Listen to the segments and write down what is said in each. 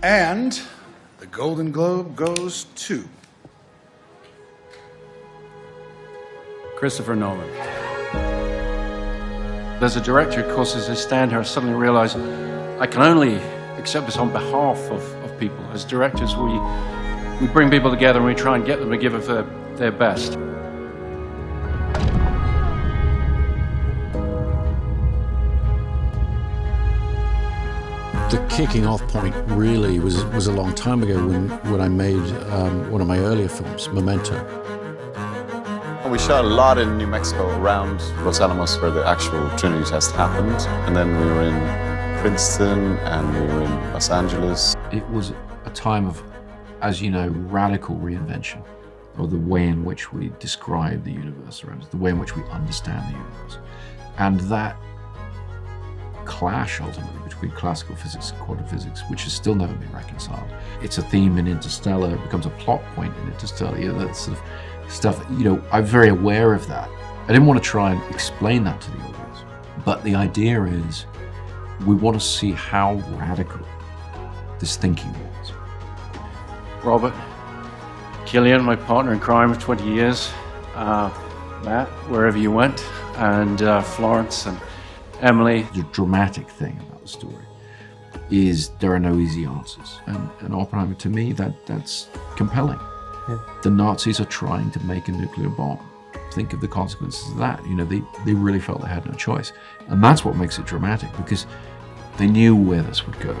And the Golden Globe goes to Christopher Nolan. As a director, of course, as I stand here, I suddenly realize I can only accept this on behalf of people. As directors, we bring people together and we try and get them to give it their best. The kicking off point really was a long time ago when I made one of my earlier films, Memento. We shot a lot in New Mexico around Los Alamos where the actual Trinity test happened. And then we were in Princeton and we were in Los Angeles. It was a time of, as you know, radical reinvention of the way in which we describe the universe around us, the way in which we understand the universe. And that clash ultimately between classical physics and quantum physics, which has still never been reconciled. It's a theme in Interstellar, it becomes a plot point in Interstellar, that sort of stuff, I'm very aware of that. I didn't want to try and explain that to the audience, but the idea is we want to see how radical this thinking was. Robert, Cillian, my partner in crime of 20 years, Matt, wherever you went, and Florence and Emily. The dramatic thing about the story is there are no easy answers. And Oppenheimer, to me, that's compelling. Yeah. The Nazis are trying to make a nuclear bomb. Think of the consequences of that. They really felt they had no choice. And that's what makes it dramatic, because they knew where this would go.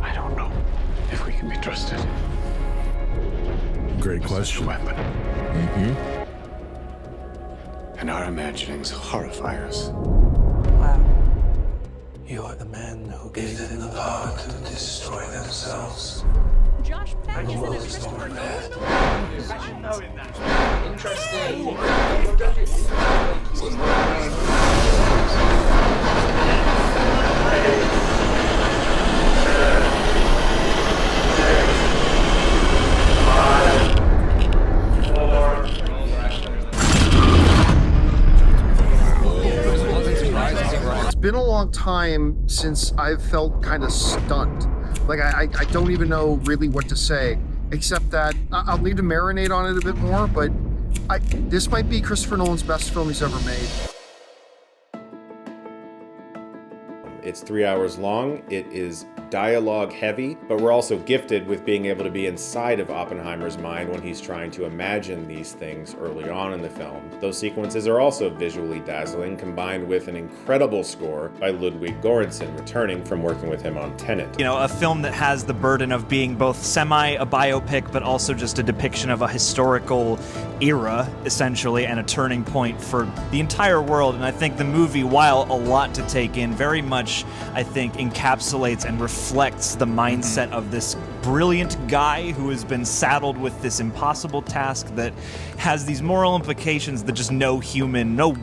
I don't know if we can be trusted. Great question. Weapon. And our imaginings horrify us. Wow. You are the man who gave them the power to destroy themselves. Josh Patcherson and Christopher Nolan. Interesting. It's been a long time since I've felt kind of stunned. Like, I don't even know really what to say, except that I'll need to marinate on it a bit more, but this might be Christopher Nolan's best film he's ever made. It's 3 hours long. It is dialogue heavy, but we're also gifted with being able to be inside of Oppenheimer's mind when he's trying to imagine these things early on in the film. Those sequences are also visually dazzling, combined with an incredible score by Ludwig Göransson, returning from working with him on Tenet. A film that has the burden of being both a biopic, but also just a depiction of a historical era, essentially, and a turning point for the entire world. And I think the movie, while a lot to take in, very much, I think, encapsulates and reflects the mindset of this brilliant guy who has been saddled with this impossible task that has these moral implications that just no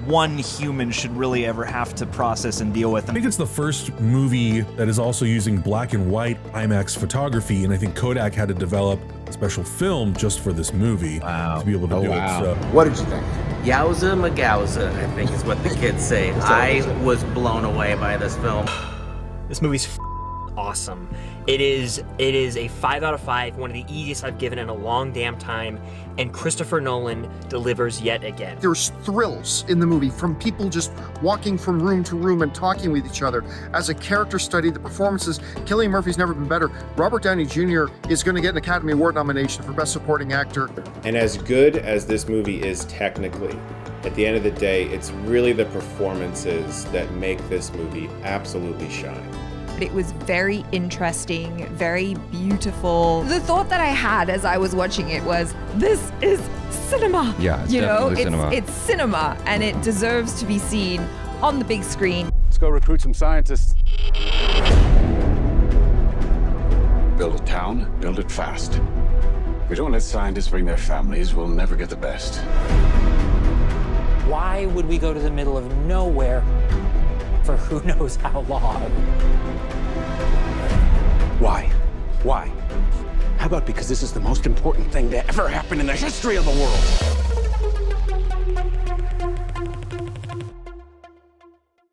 one human should really ever have to process and deal with. I think it's the first movie that is also using black and white IMAX photography, and I think Kodak had to develop a special film just for this movie to be able to do it. So. What did you think? Yowza magowza, I think is what the kids say. I was blown away by this film. This movie's awesome. It is a 5 out of 5, one of the easiest I've given in a long damn time, and Christopher Nolan delivers yet again. There's thrills in the movie from people just walking from room to room and talking with each other. As a character study, the performances, Cillian Murphy's never been better. Robert Downey Jr. is going to get an Academy Award nomination for Best Supporting Actor. And as good as this movie is technically, at the end of the day, it's really the performances that make this movie absolutely shine. but it was very interesting, very beautiful. The thought that I had as I was watching it was, this is cinema. Yeah, it's definitely cinema. It's cinema, and it deserves to be seen on the big screen. Let's go recruit some scientists. Build a town, build it fast. If we don't let scientists bring their families, we'll never get the best. Why would we go to the middle of nowhere for who knows how long? Why? Why? How about because this is the most important thing to ever happen in the history of the world?